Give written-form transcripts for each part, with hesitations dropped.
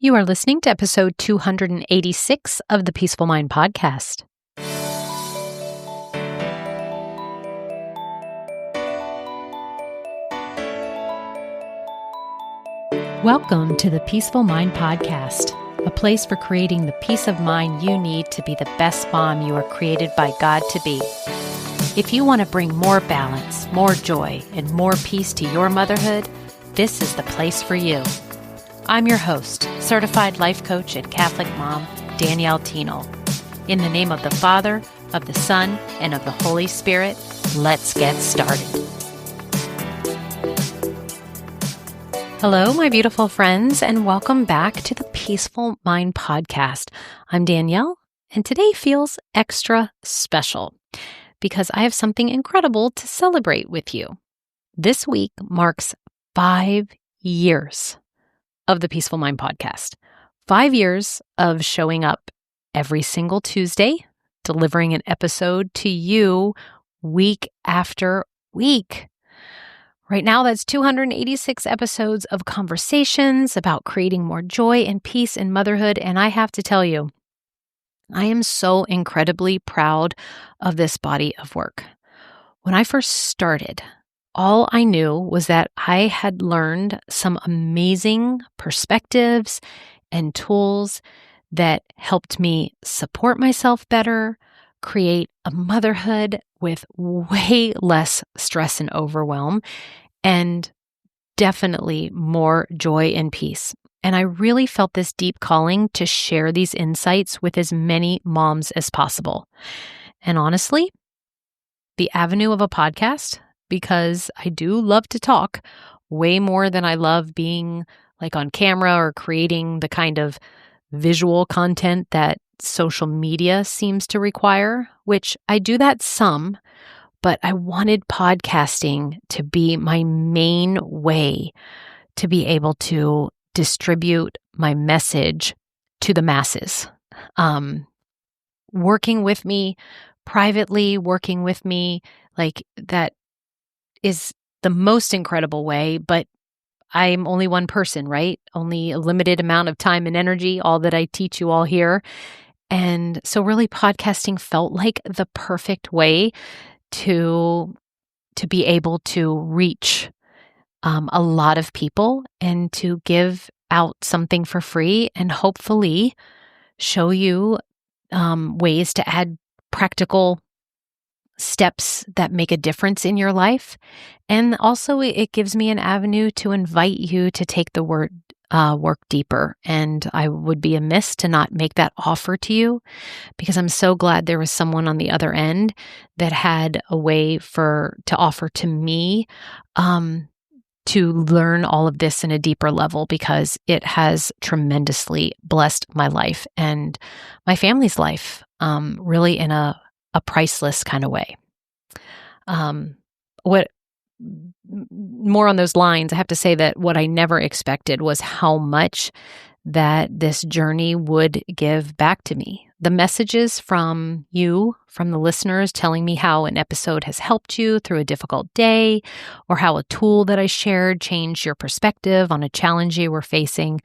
You are listening to episode 286 of the Peaceful Mind podcast. Welcome to the Peaceful Mind podcast, a place for creating the peace of mind you need to be the best mom you are created by God to be. If you want to bring more balance, more joy, and more peace to your motherhood, this is the place for you. I'm your host, certified life coach and Catholic mom, Danielle Tino. In the name of the Father, of the Son, and of the Holy Spirit, let's get started. Hello, my beautiful friends, and welcome back to the Peaceful Mind podcast. I'm Danielle, and today feels extra special because I have something incredible to celebrate with you. This week marks 5 years of the Peaceful Mind podcast. 5 years of showing up every single Tuesday, delivering an episode to you week after week. Right now, that's 286 episodes of conversations about creating more joy and peace in motherhood. And I have to tell you, I am so incredibly proud of this body of work. When I first started, all I knew was that I had learned some amazing perspectives and tools that helped me support myself better, create a motherhood with way less stress and overwhelm, and definitely more joy and peace. And I really felt this deep calling to share these insights with as many moms as possible. And honestly, the avenue of a podcast, because I do love to talk way more than I love being like on camera or creating the kind of visual content that social media seems to require, which I do that some, but I wanted podcasting to be my main way to be able to distribute my message to the masses. Working with me privately, working with me, like that is the most incredible way, but I'm only one person, right? Only a limited amount of time and energy, all that I teach you all here. And so really podcasting felt like the perfect way to be able to reach a lot of people and to give out something for free and hopefully show you ways to add practical steps that make a difference in your life. And also it gives me an avenue to invite you to take the work deeper. And I would be amiss to not make that offer to you because I'm so glad there was someone on the other end that had a way to offer to me to learn all of this in a deeper level because it has tremendously blessed my life and my family's life, really in a priceless kind of way. More on those lines, I have to say that what I never expected was how much that this journey would give back to me. The messages from you, from the listeners telling me how an episode has helped you through a difficult day, or how a tool that I shared changed your perspective on a challenge you were facing.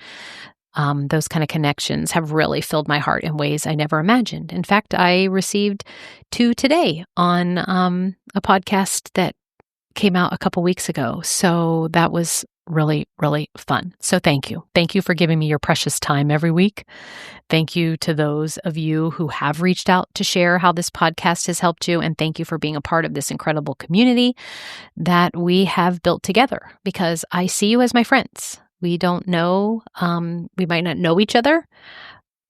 Those kind of connections have really filled my heart in ways I never imagined. In fact, I received 2 today on a podcast that came out a couple weeks ago. So that was really, really fun. So thank you. Thank you for giving me your precious time every week. Thank you to those of you who have reached out to share how this podcast has helped you. And thank you for being a part of this incredible community that we have built together because I see you as my friends. We don't know, we might not know each other,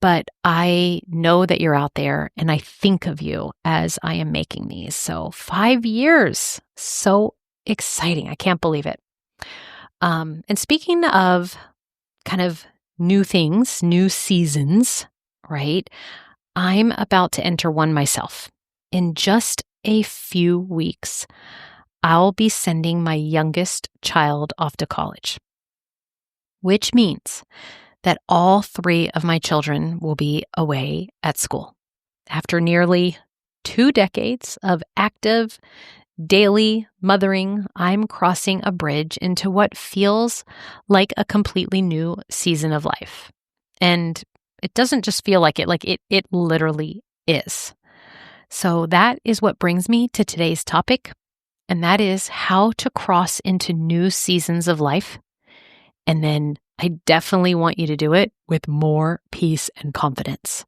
but I know that you're out there and I think of you as I am making these. So 5 years, so exciting. I can't believe it. And speaking of kind of new things, new seasons, right? I'm about to enter one myself. In just a few weeks, I'll be sending my youngest child off to college, which means that all 3 of my children will be away at school. After nearly 2 decades of active, daily mothering, I'm crossing a bridge into what feels like a completely new season of life. And it doesn't just feel like it literally is. So that is what brings me to today's topic, and that is how to cross into new seasons of life. And then I definitely want you to do it with more peace and confidence.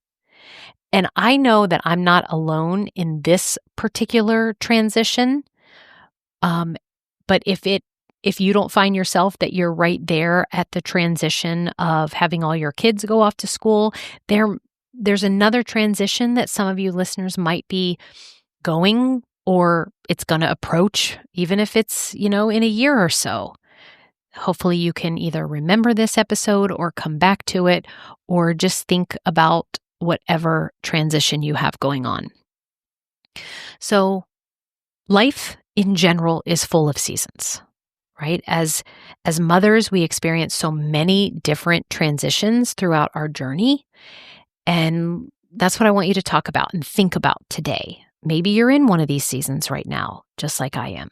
And I know that I'm not alone in this particular transition. But if you don't find yourself that you're right there at the transition of having all your kids go off to school, there's another transition that some of you listeners might be going, or it's going to approach, even if it's, in a year or so. Hopefully you can either remember this episode or come back to it, or just think about whatever transition you have going on. So life in general is full of seasons, right? As mothers, we experience so many different transitions throughout our journey. And that's what I want you to talk about and think about today. Maybe you're in one of these seasons right now, just like I am.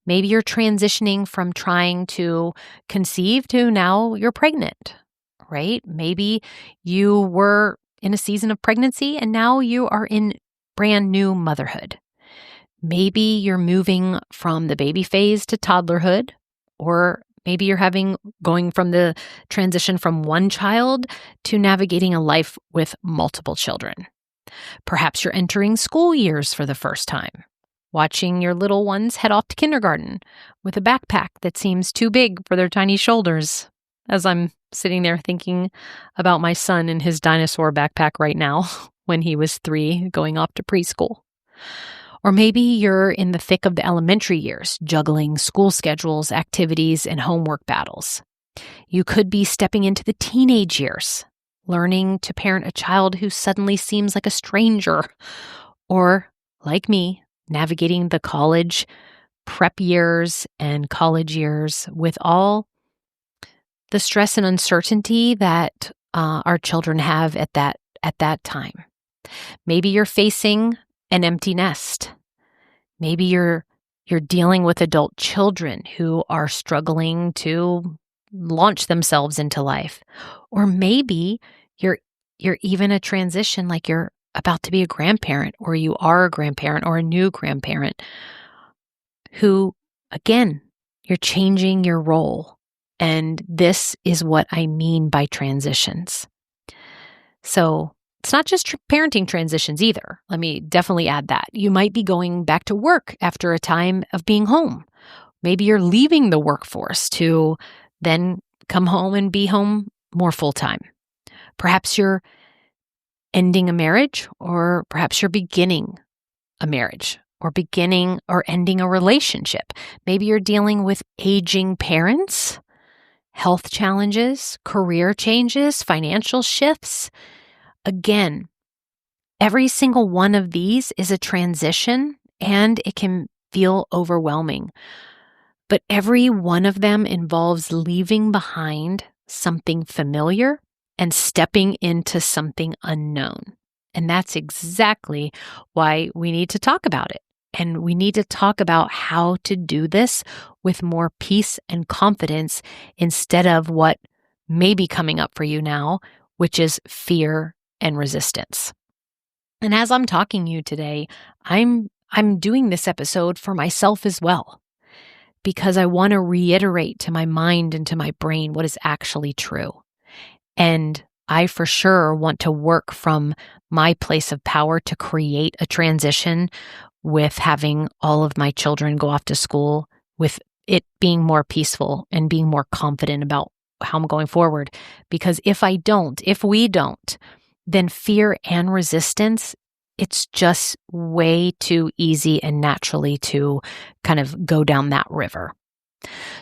Maybe you're transitioning from trying to conceive to now you're pregnant, right? Maybe you were in a season of pregnancy and now you are in brand new motherhood. Maybe you're moving from the baby phase to toddlerhood, or maybe you're going from the transition from one child to navigating a life with multiple children. Perhaps you're entering school years for the first time, watching your little ones head off to kindergarten with a backpack that seems too big for their tiny shoulders, as I'm sitting there thinking about my son and his dinosaur backpack right now when he was 3 going off to preschool. Or maybe you're in the thick of the elementary years, juggling school schedules, activities, and homework battles. You could be stepping into the teenage years, learning to parent a child who suddenly seems like a stranger. Or, like me, navigating the college prep years and college years with all the stress and uncertainty that our children have at that time. Maybe you're facing an empty nest. Maybe you're dealing with adult children who are struggling to launch themselves into life. Or maybe you're even a transition, like you're about to be a grandparent, or you are a grandparent or a new grandparent who, again, you're changing your role. And this is what I mean by transitions. So it's not just parenting transitions either. Let me definitely add that. You might be going back to work after a time of being home. Maybe you're leaving the workforce to then come home and be home more full-time. Perhaps you're ending a marriage, or perhaps you're beginning a marriage, or beginning or ending a relationship. Maybe you're dealing with aging parents, health challenges, career changes, financial shifts. Again, every single one of these is a transition, and it can feel overwhelming. But every one of them involves leaving behind something familiar and stepping into something unknown. And that's exactly why we need to talk about it. And we need to talk about how to do this with more peace and confidence instead of what may be coming up for you now, which is fear and resistance. And as I'm talking to you today, I'm doing this episode for myself as well, because I want to reiterate to my mind and to my brain what is actually true. And I for sure want to work from my place of power to create a transition with having all of my children go off to school, with it being more peaceful and being more confident about how I'm going forward. Because if we don't, then fear and resistance, it's just way too easy and naturally to kind of go down that river.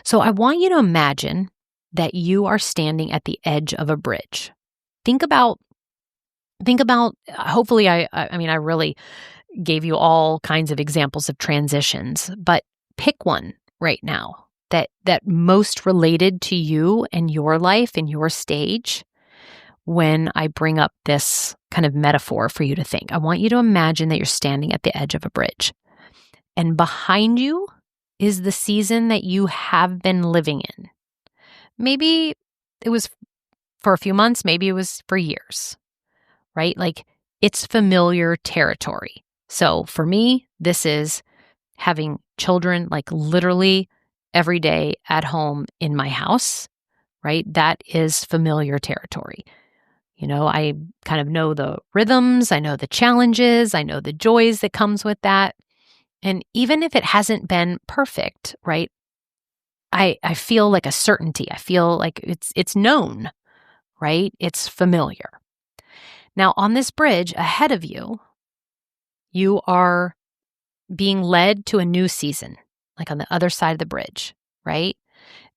So I want you to imagine that you are standing at the edge of a bridge. Think about, hopefully I really gave you all kinds of examples of transitions, but pick one right now that most related to you and your life and your stage. When I bring up this kind of metaphor for you to think, I want you to imagine that you're standing at the edge of a bridge, and behind you is the season that you have been living in. Maybe it was for a few months, maybe it was for years, right? Like it's familiar territory. So for me, this is having children like literally every day at home in my house, right? That is familiar territory. I kind of know the rhythms, I know the challenges, I know the joys that comes with that. And even if it hasn't been perfect, right? I feel like a certainty. I feel like it's known, right? It's familiar. Now, on this bridge ahead of you, you are being led to a new season, like on the other side of the bridge, right?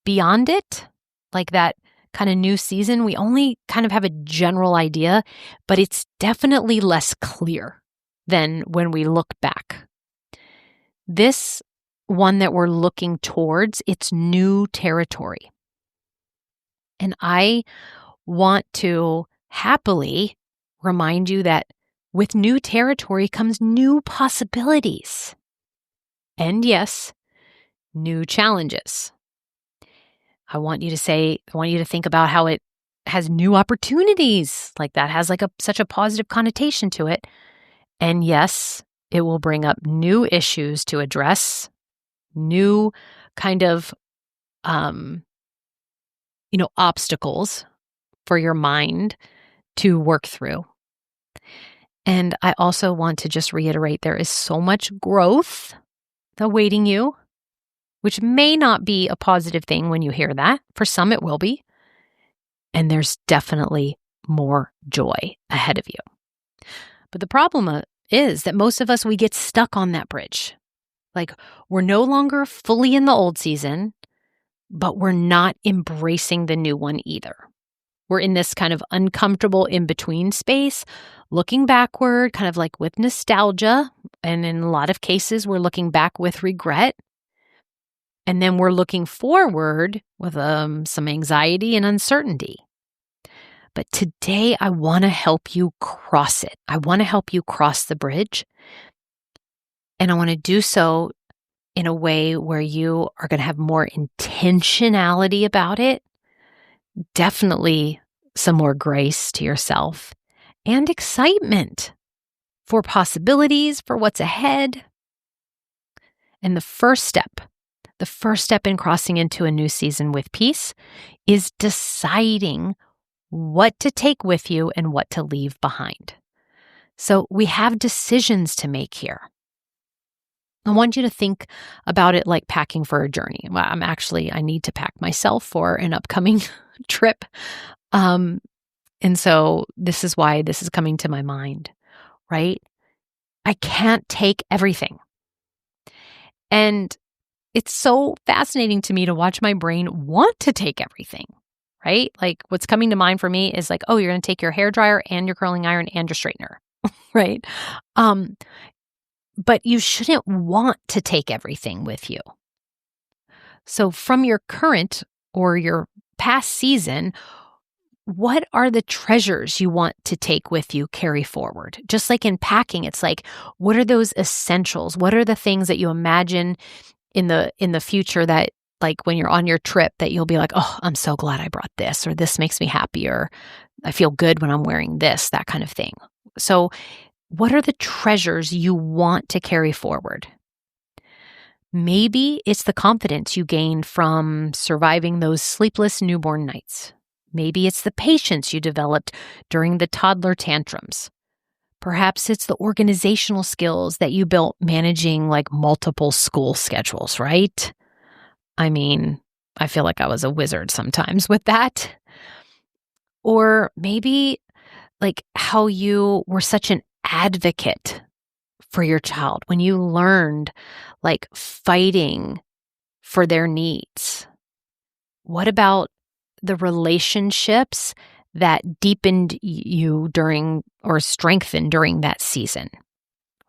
Beyond it, like that kind of new season, we only kind of have a general idea, but it's definitely less clear than when we look back. This one that we're looking towards, it's new territory. And I want to happily remind you that with new territory comes new possibilities. And yes, new challenges. I want you to think about how it has new opportunities. Like that has like such a positive connotation to it. And yes, it will bring up new issues to address, new kind of, obstacles for your mind to work through. And I also want to just reiterate, there is so much growth awaiting you, which may not be a positive thing when you hear that. For some, it will be. And there's definitely more joy ahead of you. But the problem is that most of us, we get stuck on that bridge. Like we're no longer fully in the old season, but we're not embracing the new one either. We're in this kind of uncomfortable in-between space, looking backward, kind of like with nostalgia. And in a lot of cases, we're looking back with regret. And then we're looking forward with some anxiety and uncertainty. But today, I want to help you cross it. I want to help you cross the bridge. And I want to do so in a way where you are going to have more intentionality about it. Definitely some more grace to yourself and excitement for possibilities, for what's ahead. And the first step in crossing into a new season with peace is deciding what to take with you and what to leave behind. So we have decisions to make here. I want you to think about it like packing for a journey. Well, I need to pack myself for an upcoming trip. And so this is why this is coming to my mind, right? I can't take everything. And it's so fascinating to me to watch my brain want to take everything, right? Like what's coming to mind for me is like, oh, you're going to take your hairdryer and your curling iron and your straightener, right? But you shouldn't want to take everything with you. So from your current or your past season, what are the treasures you want to take with you, carry forward? Just like in packing, it's like, what are those essentials? What are the things that you imagine in the future that like when you're on your trip that you'll be like, oh, I'm so glad I brought this, or this makes me happy, or I feel good when I'm wearing this, that kind of thing. So what are the treasures you want to carry forward? Maybe it's the confidence you gained from surviving those sleepless newborn nights. Maybe it's the patience you developed during the toddler tantrums. Perhaps it's the organizational skills that you built managing like multiple school schedules, right? I mean, I feel like I was a wizard sometimes with that. Or maybe like how you were such an advocate for your child when you learned like fighting for their needs. What about the relationships that deepened you during or strengthened during that season,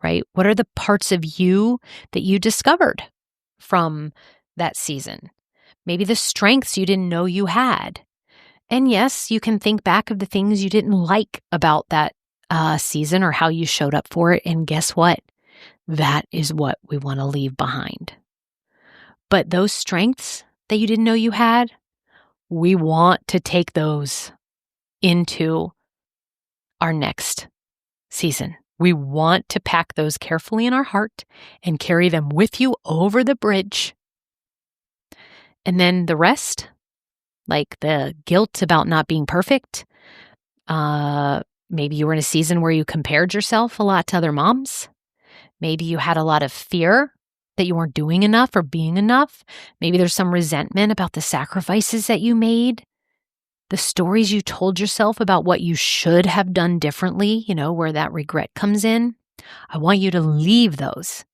right? What are the parts of you that you discovered from that season? Maybe the strengths you didn't know you had. And yes, you can think back of the things you didn't like about that season or how you showed up for it. And guess what? That is what we want to leave behind. But those strengths that you didn't know you had, we want to take those. into our next season. We want to pack those carefully in our heart and carry them with you over the bridge. And then the rest, like the guilt about not being perfect. Maybe you were in a season where you compared yourself a lot to other moms. Maybe you had a lot of fear that you weren't doing enough or being enough. Maybe there's some resentment about the sacrifices that you made, the stories you told yourself about what you should have done differently, where that regret comes in. I want you to leave those.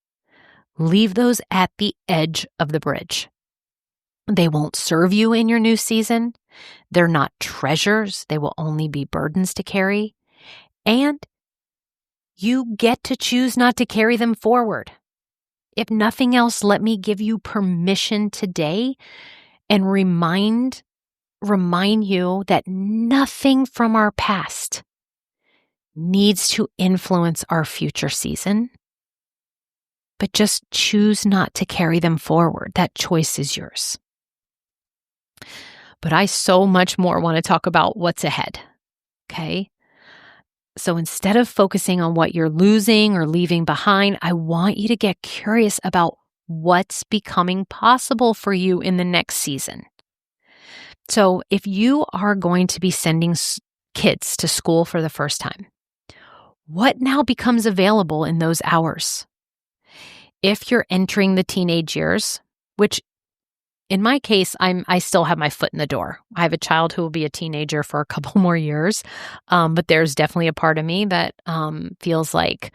Leave those at the edge of the bridge. They won't serve you in your new season. They're not treasures. They will only be burdens to carry. And you get to choose not to carry them forward. If nothing else, let me give you permission today and remind you that nothing from our past needs to influence our future season, but just choose not to carry them forward. That choice is yours. But I so much more want to talk about what's ahead, okay? So instead of focusing on what you're losing or leaving behind, I want you to get curious about what's becoming possible for you in the next season. So if you are going to be sending kids to school for the first time, what now becomes available in those hours? If you're entering the teenage years, which in my case, I still have my foot in the door. I have a child who will be a teenager for a couple more years, but there's definitely a part of me that feels like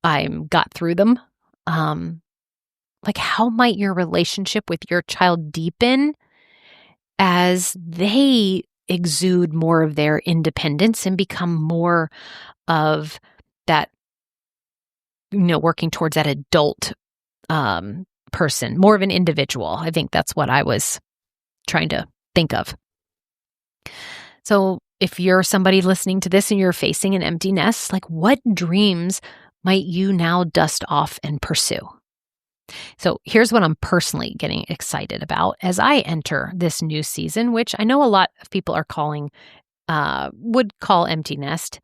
I got through them. Like, how might your relationship with your child deepen as they exude more of their independence and become more of that, working towards that adult person, more of an individual? I think that's what I was trying to think of. So if you're somebody listening to this and you're facing an empty nest, like, what dreams might you now dust off and pursue? So here's what I'm personally getting excited about as I enter this new season, which I know a lot of people are would call empty nest.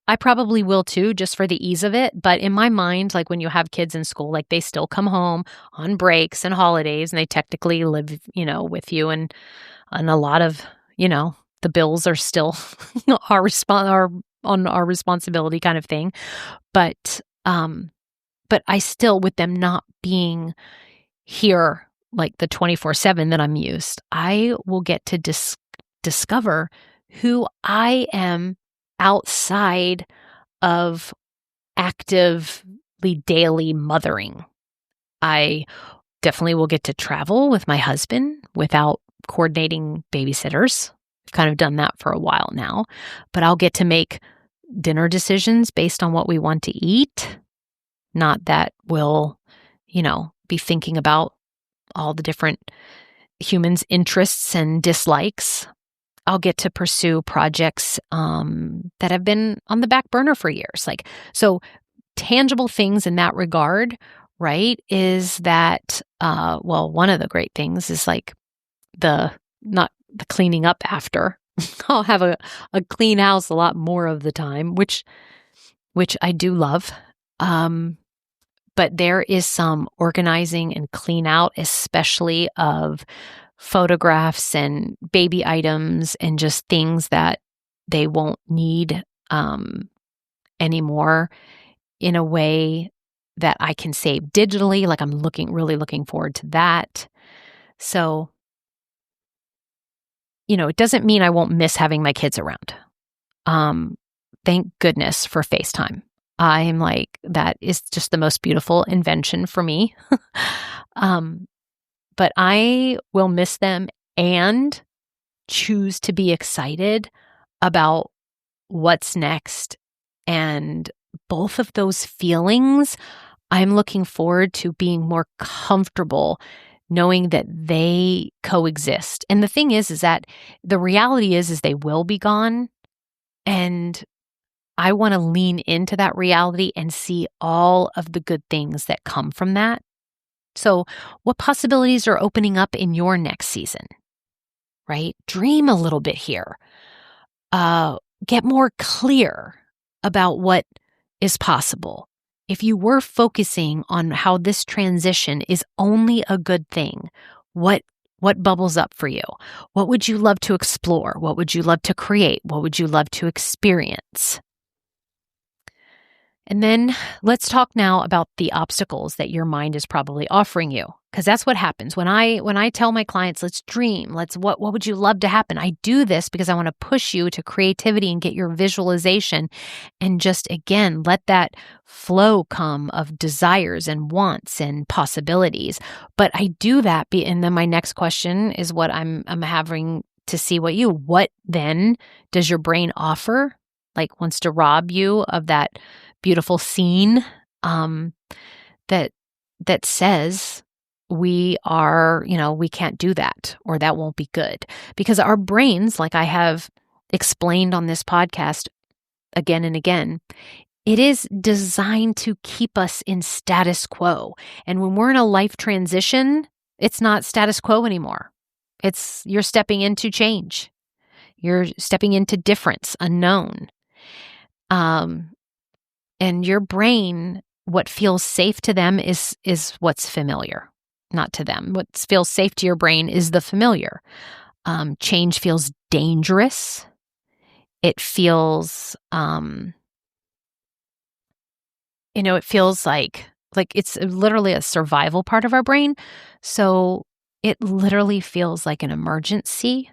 I probably will too, just for the ease of it. But in my mind, like when you have kids in school, like they still come home on breaks and holidays and they technically live, with you. And a lot of, the bills are still are on our responsibility kind of thing. But I still, with them not being here like the 24/7 that I'm used, I will get to discover who I am outside of actively daily mothering. I definitely will get to travel with my husband without coordinating babysitters. I've kind of done that for a while now, but I'll get to make dinner decisions based on what we want to eat. Not that we'll, be thinking about all the different humans' interests and dislikes. I'll get to pursue projects that have been on the back burner for years. So tangible things in that regard, right, is that, one of the great things is like not the cleaning up after. I'll have a clean house a lot more of the time, which I do love. But there is some organizing and clean out, especially of photographs and baby items and just things that they won't need anymore, in a way that I can save digitally. Like, I'm really looking forward to that. So, it doesn't mean I won't miss having my kids around. Thank goodness for FaceTime. I'm like, that is just the most beautiful invention for me. But I will miss them and choose to be excited about what's next. And both of those feelings, I'm looking forward to being more comfortable knowing that they coexist. And the thing is that the reality is they will be gone. And I want to lean into that reality and see all of the good things that come from that. So what possibilities are opening up in your next season, right? Dream a little bit here. get more clear about what is possible, if you were focusing on how this transition is only a good thing, what bubbles up for you? What would you love to explore? What would you love to create? What would you love to experience? And then let's talk now about the obstacles that your mind is probably offering you, because that's what happens when I tell my clients, let's dream, what would you love to happen? I do this because I want to push you to creativity and get your visualization, and just again let that flow come of desires and wants and possibilities. But I do that, and then my next question is what I'm having to see what then does your brain offer? Like wants to rob you of that beautiful scene that says we can't do that, or that won't be good. Because our brains, like I have explained on this podcast again and again, it is designed to keep us in status quo. And when we're in a life transition, it's not status quo anymore. You're stepping into change. You're stepping into difference, unknown. And your brain, what feels safe to them is what's familiar, not to them. What feels safe to your brain is the familiar. Change feels dangerous. It feels, it feels like it's literally a survival part of our brain. So it literally feels like an emergency.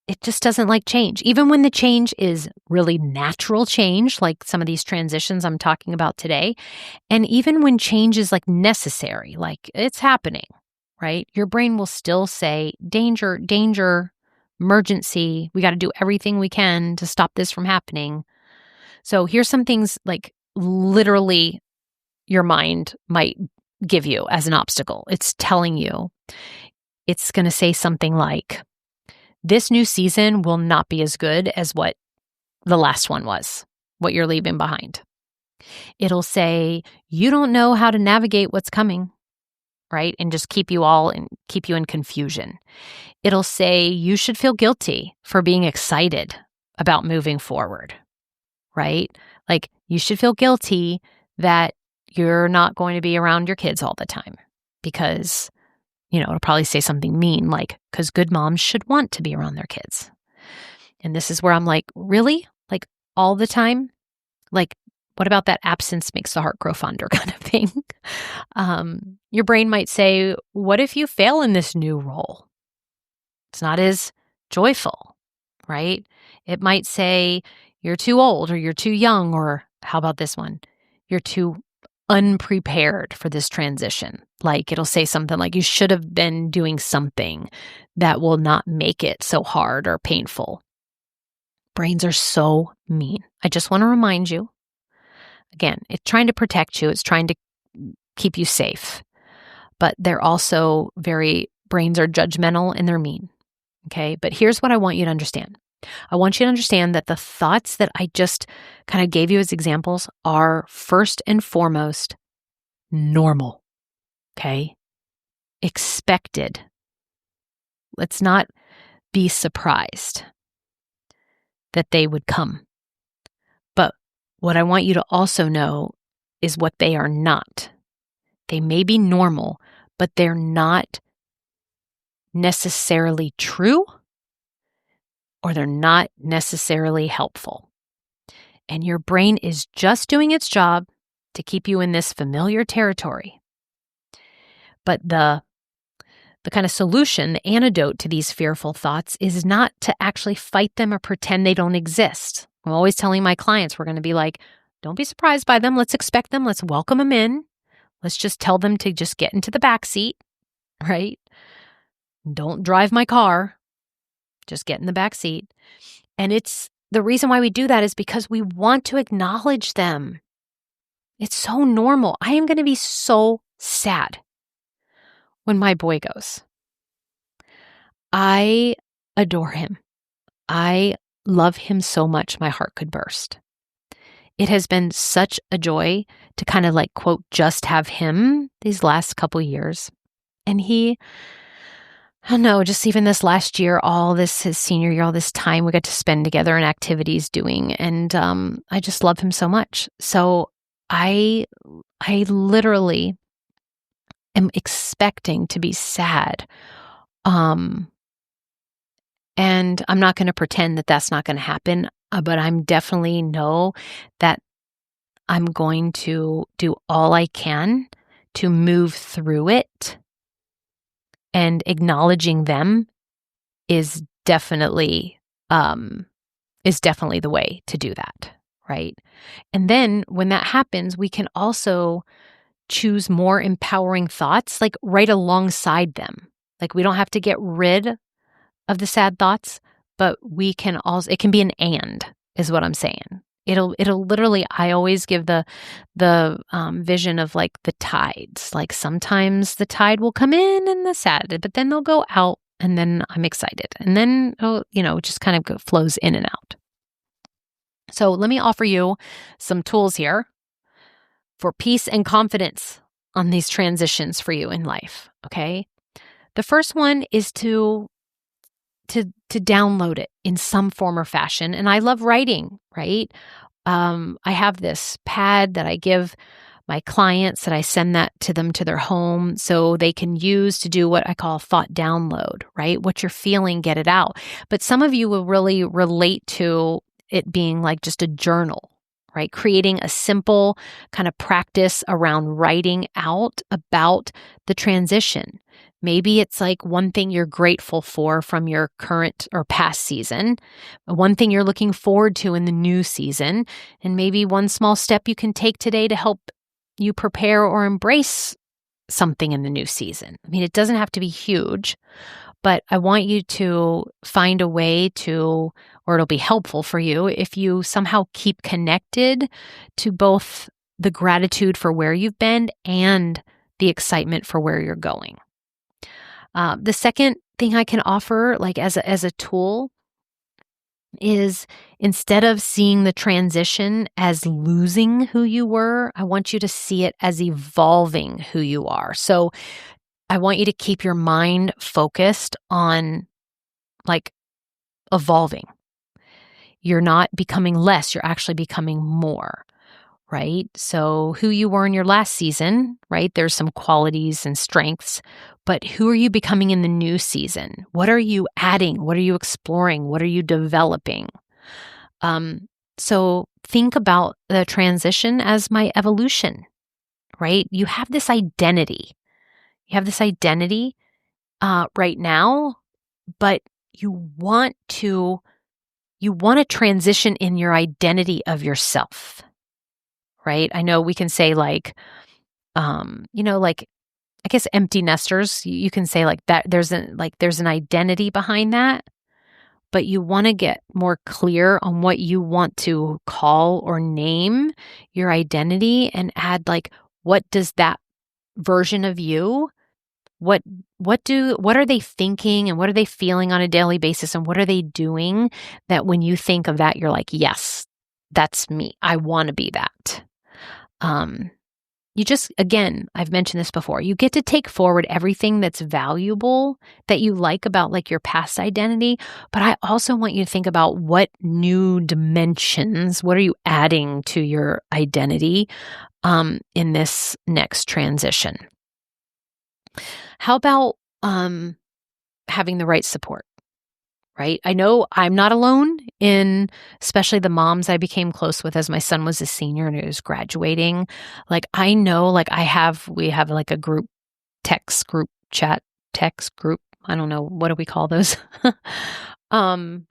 It just doesn't like change. Even when the change is really natural change, like some of these transitions I'm talking about today, and even when change is like necessary, like it's happening, right? Your brain will still say, danger, danger, emergency. We got to do everything we can to stop this from happening. So here's some things like literally your mind might give you as an obstacle. It's telling you, it's going to say something like, this new season will not be as good as what the last one was, what you're leaving behind. It'll say, you don't know how to navigate what's coming, right? And just keep you in confusion. It'll say, you should feel guilty for being excited about moving forward, right? Like you should feel guilty that you're not going to be around your kids all the time because it'll probably say something mean like, because good moms should want to be around their kids. And this is where I'm like, really? Like all the time? Like, what about that absence makes the heart grow fonder kind of thing? Your brain might say, what if you fail in this new role? It's not as joyful, right? It might say, you're too old or you're too young, or how about this one? You're too unprepared for this transition. Like it'll say something like, you should have been doing something that will not make it so hard or painful. Brains are so mean. I just want to remind you, again, it's trying to protect you. It's trying to keep you safe, but brains are judgmental and they're mean. Okay. But here's what I want you to understand. I want you to understand that the thoughts that I just kind of gave you as examples are first and foremost normal. Okay? Expected. Let's not be surprised that they would come. But what I want you to also know is what they are not. They may be normal, but they're not necessarily true, or they're not necessarily helpful. And your brain is just doing its job to keep you in this familiar territory. But the kind of solution, the antidote to these fearful thoughts is not to actually fight them or pretend they don't exist. I'm always telling my clients, we're going to be like, don't be surprised by them. Let's expect them. Let's welcome them in. Let's just tell them to just get into the back seat, right? Don't drive my car. Just get in the back seat. And it's the reason why we do that is because we want to acknowledge them. It's so normal. I am going to be so sad when my boy goes. I adore him. I love him so much my heart could burst. It has been such a joy to kind of like, quote, just have him these last couple years. And he I don't know, just even this last year, his senior year, all this time we got to spend together in activities doing, and I just love him so much. So I literally am expecting to be sad. Um, and I'm not going to pretend that that's not going to happen, but I'm definitely know that I'm going to do all I can to move through it, and acknowledging them is definitely um is definitely the way to do that, right? And then when that happens, we can also choose more empowering thoughts, like right alongside them. Like we don't have to get rid of the sad thoughts, but we can also, it can be an and, is what I'm saying. It'll literally, I always give the vision of like the tides. Like sometimes the tide will come in and the sad, but then they'll go out and then I'm excited. And then, it just kind of flows in and out. So let me offer you some tools here for peace and confidence on these transitions for you in life. Okay. The first one is to download it in some form or fashion. And I love writing, right? I have this pad that I give my clients that I send that to them to their home so they can use to do what I call thought download, right? What you're feeling, get it out. But some of you will really relate to it being like just a journal, right? Creating a simple kind of practice around writing out about the transition. Maybe it's like one thing you're grateful for from your current or past season, one thing you're looking forward to in the new season, and maybe one small step you can take today to help you prepare or embrace something in the new season. I mean, it doesn't have to be huge, but I want you to find a way to, or it'll be helpful for you if you somehow keep connected to both the gratitude for where you've been and the excitement for where you're going. The second thing I can offer, like as a tool, is instead of seeing the transition as losing who you were, I want you to see it as evolving who you are. So I want you to keep your mind focused on like evolving. You're not becoming less, you're actually becoming more. Right? So who you were in your last season, right? There's some qualities and strengths, but who are you becoming in the new season? What are you adding? What are you exploring? What are you developing? So think about the transition as my evolution, right? You have this identity. You have this identity right now, but you want to transition in your identity of yourself. Right? I know we can say like, like I guess empty nesters, you can say like that there's an identity behind that, but you want to get more clear on what you want to call or name your identity and add like, what does that version of you, what are they thinking and what are they feeling on a daily basis and what are they doing that when you think of that, you're like, yes, that's me. I want to be that. You just, again, I've mentioned this before, you get to take forward everything that's valuable that you like about like your past identity, but I also want you to think about what new dimensions, what are you adding to your identity in this next transition? How about having the right support? Right? I know I'm not alone in, especially the moms I became close with as my son was a senior and he was graduating. Like I know, like we have like a group text group. I don't know. What do we call those? And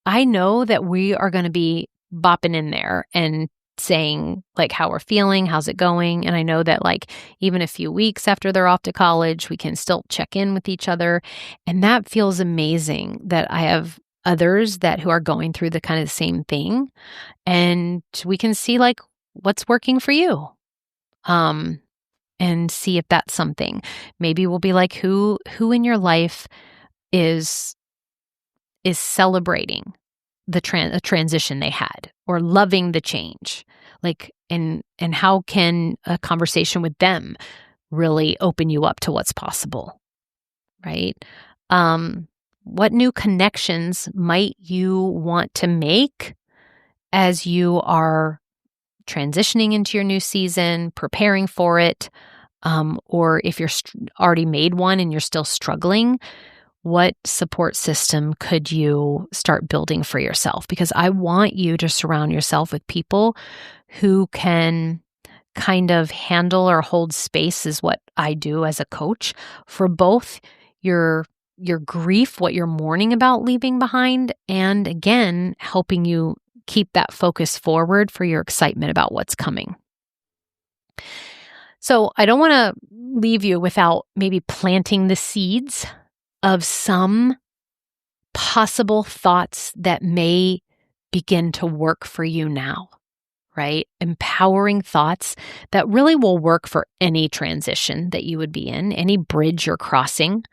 I know that we are going to be bopping in there and saying like how we're feeling, how's it going? And I know that like even a few weeks after they're off to college, we can still check in with each other. And that feels amazing that I have others who are going through the kind of the same thing. And we can see like what's working for you. And see if that's something. Maybe we'll be like who in your life is celebrating the transition they had or loving the change, like, and how can a conversation with them really open you up to what's possible? right? What new connections might you want to make as you are transitioning into your new season, preparing for it? Or if you're already made one and you're still struggling, what support system could you start building for yourself? Because I want you to surround yourself with people who can kind of handle or hold space, is what I do as a coach, for both your grief, what you're mourning about leaving behind, and again, helping you keep that focus forward for your excitement about what's coming. So I don't want to leave you without maybe planting the seeds of some possible thoughts that may begin to work for you now, right? Empowering thoughts that really will work for any transition that you would be in, any bridge you're crossing,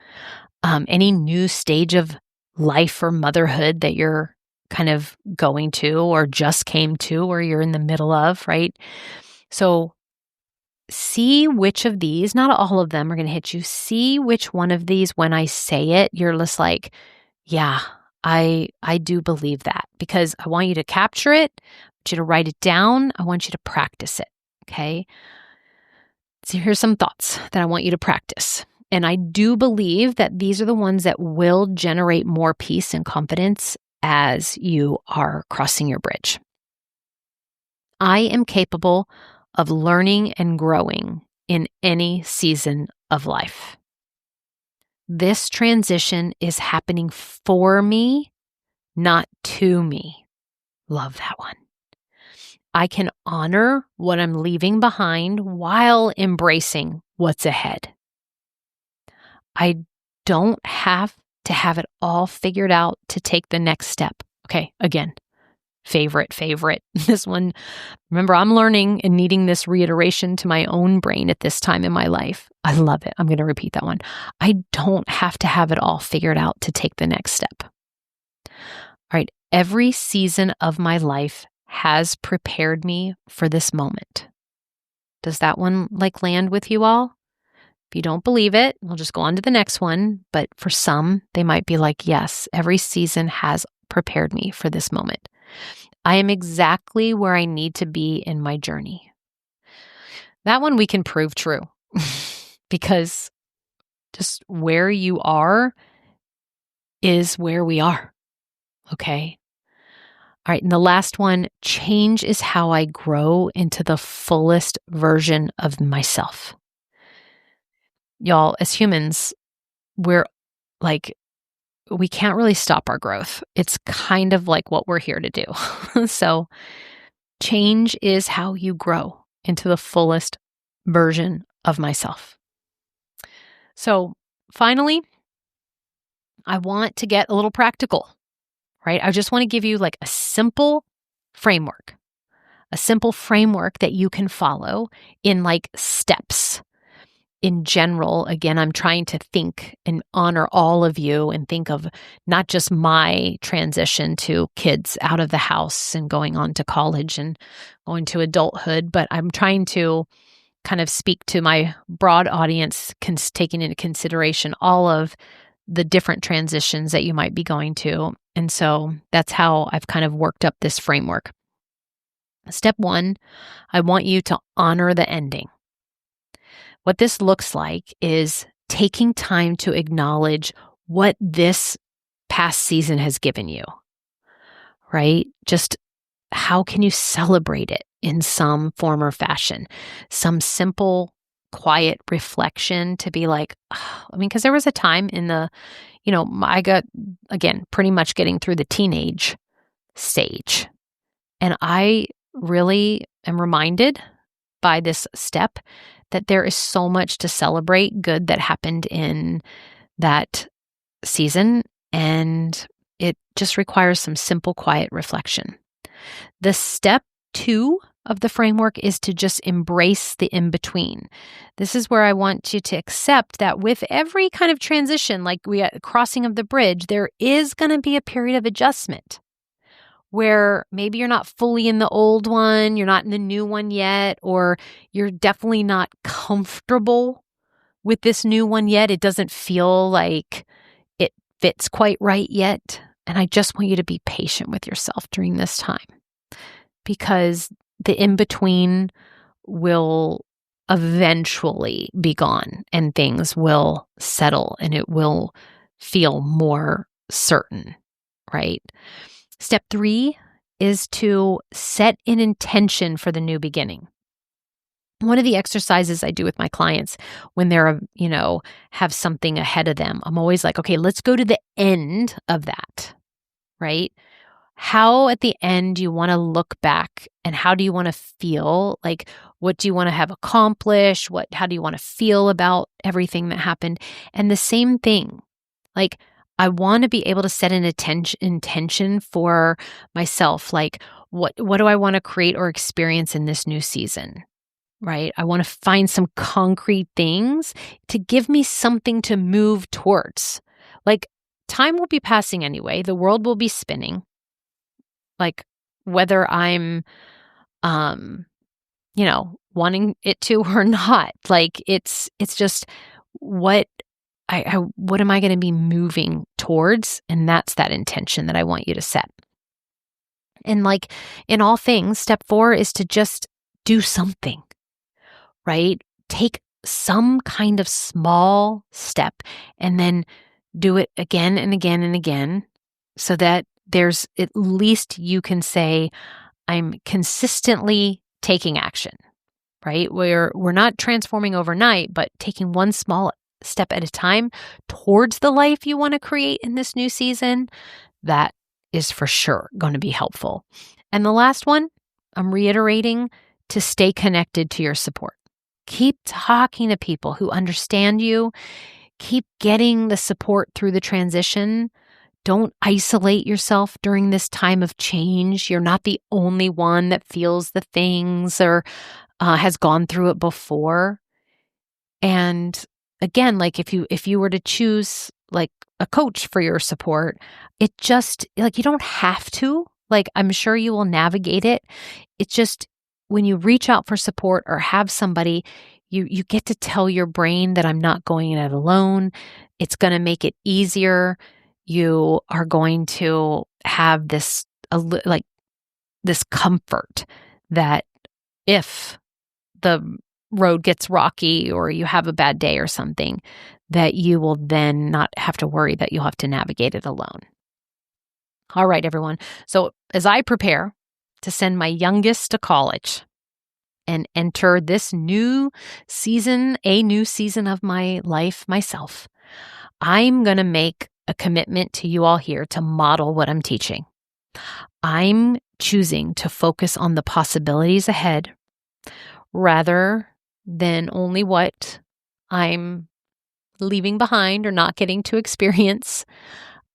any new stage of life or motherhood that you're kind of going to or just came to or you're in the middle of, right? So see which of these, not all of them are going to hit you. See which one of these, when I say it, you're just like, yeah, I do believe that, because I want you to capture it. I want you to write it down. I want you to practice it. Okay. So here's some thoughts that I want you to practice. And I do believe that these are the ones that will generate more peace and confidence as you are crossing your bridge. I am capable of learning and growing in any season of life. This transition is happening for me, not to me. Love that one. I can honor what I'm leaving behind while embracing what's ahead. I don't have to have it all figured out to take the next step. Okay, again, favorite. This one, remember, I'm learning and needing this reiteration to my own brain at this time in my life. I love it. I'm going to repeat that one. I don't have to have it all figured out to take the next step. All right, every season of my life has prepared me for this moment. Does that one land with you all? If you don't believe it, we'll just go on to the next one. But for some, they might be like, yes, every season has prepared me for this moment. I am exactly where I need to be in my journey. That one we can prove true because just where you are is where we are. Okay. All right. And the last one, change is how I grow into the fullest version of myself. Y'all, as humans, we're we can't really stop our growth. It's kind of like what we're here to do. So change is how you grow into the fullest version of myself. So finally, I want to get a little practical, right? I just want to give you a simple framework that you can follow in steps. In general, again, I'm trying to think and honor all of you and think of not just my transition to kids out of the house and going on to college and going to adulthood, but I'm trying to kind of speak to my broad audience, taking into consideration all of the different transitions that you might be going to. And so that's how I've kind of worked up this framework. Step 1, I want you to honor the ending. What this looks like is taking time to acknowledge what this past season has given you, right? Just how can you celebrate it in some form or fashion? Some simple, quiet reflection to be because there was a time in I got, again, pretty much getting through the teenage stage. And I really am reminded by this step that there is so much to celebrate good that happened in that season, and it just requires some simple, quiet reflection. The step 2 of the framework is to just embrace the in-between. This is where I want you to accept that with every kind of transition, like we at crossing of the bridge, there is going to be a period of adjustment where maybe you're not fully in the old one, you're not in the new one yet, or you're definitely not comfortable with this new one yet. It doesn't feel like it fits quite right yet. And I just want you to be patient with yourself during this time, because the in-between will eventually be gone and things will settle and it will feel more certain, right? Step 3 is to set an intention for the new beginning. One of the exercises I do with my clients when they're, have something ahead of them, I'm always like, okay, let's go to the end of that, right? How at the end do you want to look back and how do you want to feel? Like, what do you want to have accomplished? How do you want to feel about everything that happened? And the same thing, like, I want to be able to set an intention for myself. Like, what do I want to create or experience in this new season? Right? I want to find some concrete things to give me something to move towards. Like, time will be passing anyway. The world will be spinning. Like, whether I'm, wanting it to or not. Like, it's just what what am I going to be moving towards? And that's that intention that I want you to set. And like in all things, step 4 is to just do something, right? Take some kind of small step and then do it again and again and again so that there's at least you can say, I'm consistently taking action, right? We're not transforming overnight, but taking one small step at a time towards the life you want to create in this new season, that is for sure going to be helpful. And the last one, I'm reiterating, to stay connected to your support. Keep talking to people who understand you. Keep getting the support through the transition. Don't isolate yourself during this time of change. You're not the only one that feels the things or has gone through it before. And again, like if you were to choose like a coach for your support, it just like you don't have to. Like, I'm sure you will navigate it. It's just when you reach out for support or have somebody, you get to tell your brain that I'm not going it alone. It's going to make it easier. You are going to have this comfort that if the road gets rocky or you have a bad day or something, that you will then not have to worry that you'll have to navigate it alone. All right, everyone. So as I prepare to send my youngest to college and enter this new season of my life myself, I'm going to make a commitment to you all here to model what I'm teaching. I'm choosing to focus on the possibilities ahead rather than only what I'm leaving behind or not getting to experience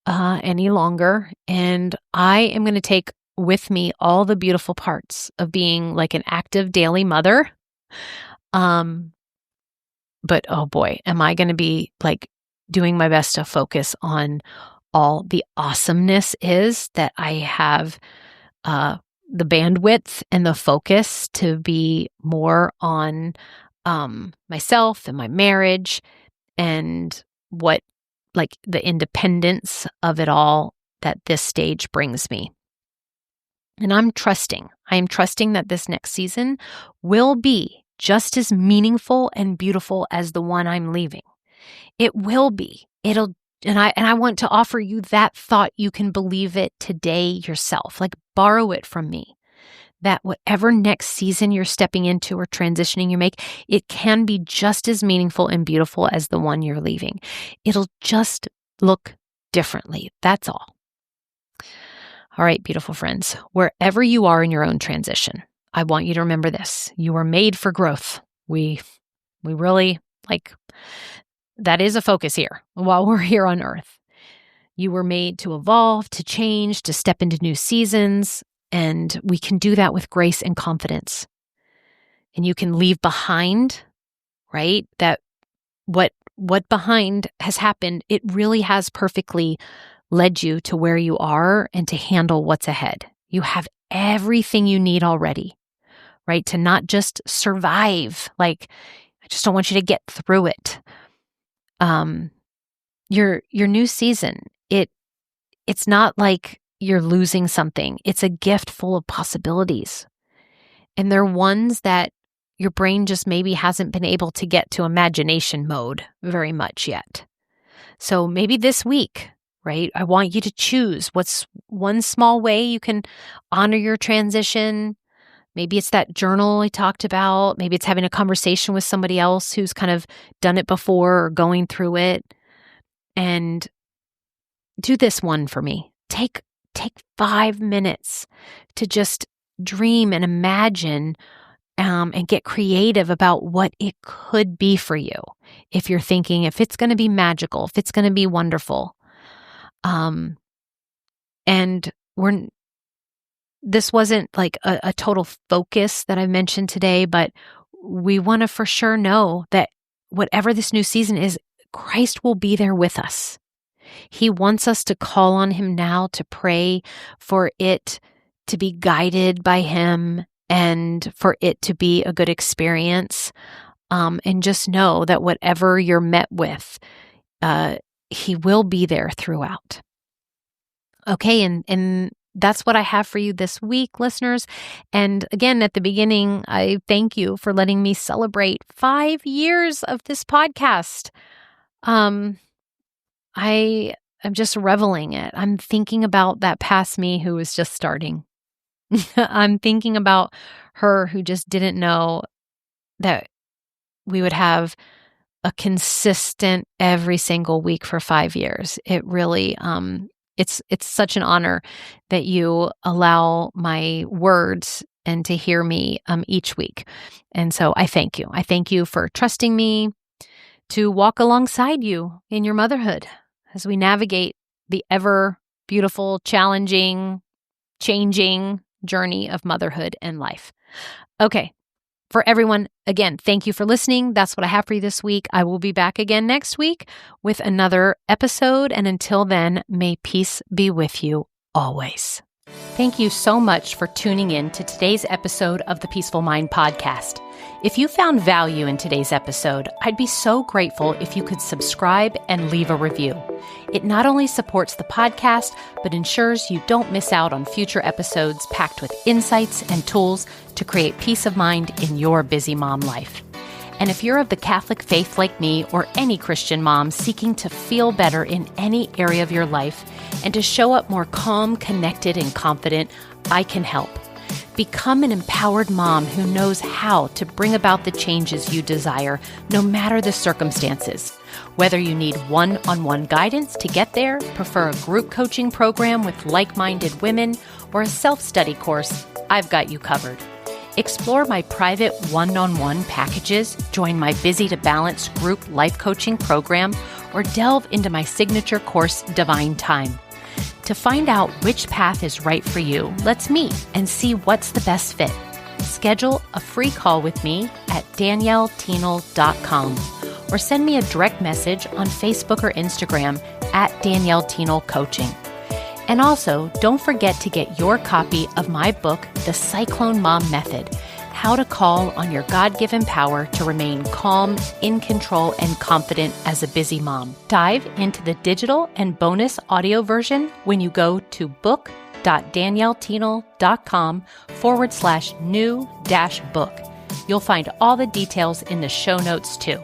any longer. And I am going to take with me all the beautiful parts of being like an active daily mother. But oh boy, am I going to be like doing my best to focus on all the awesomeness is that I have the bandwidth and the focus to be more on myself and my marriage and what like the independence of it all that this stage brings me. And I am trusting that this next season will be just as meaningful and beautiful as the one I'm leaving. It will be. And I want to offer you that thought. You can believe it today yourself. Like, borrow it from me. That whatever next season you're stepping into or transitioning you make, it can be just as meaningful and beautiful as the one you're leaving. It'll just look differently. That's all. All right, beautiful friends, wherever you are in your own transition, I want you to remember this. You were made for growth. We really, like, that is a focus here while we're here on earth. You were made to evolve, to change, to step into new seasons, and we can do that with grace and confidence. And you can leave behind, right? That what behind has happened, it really has perfectly led you to where you are and to handle what's ahead. You have everything you need already, right? To not just survive. Like, I just don't want you to get through it, your new season. It's not like you're losing something. It's a gift full of possibilities. And they're ones that your brain just maybe hasn't been able to get to imagination mode very much yet. So maybe this week, right? I want you to choose what's one small way you can honor your transition. Maybe it's that journal I talked about. Maybe it's having a conversation with somebody else who's kind of done it before or going through it. And do this one for me. Take 5 minutes to just dream and imagine and get creative about what it could be for you. If you're thinking, if it's going to be magical, if it's going to be wonderful. And this wasn't like a total focus that I mentioned today, but we want to for sure know that whatever this new season is, Christ will be there with us. He wants us to call on him now, to pray for it to be guided by him and for it to be a good experience. And just know that whatever you're met with, he will be there throughout. Okay, and that's what I have for you this week, listeners. And again, at the beginning, I thank you for letting me celebrate 5 years of this podcast. I am just reveling it. I'm thinking about that past me who was just starting. I'm thinking about her who just didn't know that we would have a consistent every single week for 5 years. It really, it's such an honor that you allow my words and to hear me each week. And so I thank you. I thank you for trusting me to walk alongside you in your motherhood as we navigate the ever beautiful, challenging, changing journey of motherhood and life. Okay. For everyone, again, thank you for listening. That's what I have for you this week. I will be back again next week with another episode. And until then, may peace be with you always. Thank you so much for tuning in to today's episode of the Peaceful Mind podcast. If you found value in today's episode, I'd be so grateful if you could subscribe and leave a review. It not only supports the podcast, but ensures you don't miss out on future episodes packed with insights and tools to create peace of mind in your busy mom life. And if you're of the Catholic faith like me or any Christian mom seeking to feel better in any area of your life and to show up more calm, connected, and confident, I can help. Become an empowered mom who knows how to bring about the changes you desire, no matter the circumstances. Whether you need one-on-one guidance to get there, prefer a group coaching program with like-minded women, or a self-study course, I've got you covered. Explore my private one-on-one packages, join my Busy to Balance group life coaching program, or delve into my signature course, Divine Time. To find out which path is right for you, let's meet and see what's the best fit. Schedule a free call with me at danielleteenel.com or send me a direct message on Facebook or Instagram at Danielle Teenel Coaching. And also, don't forget to get your copy of my book, The Cyclone Mom Method, How to Call on Your God-Given Power to Remain Calm, in control, and confident as a busy mom. Dive into the digital and bonus audio version when you go to book.danielleteenel.com/new-book. You'll find all the details in the show notes too.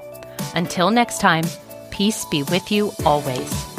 Until next time, peace be with you always.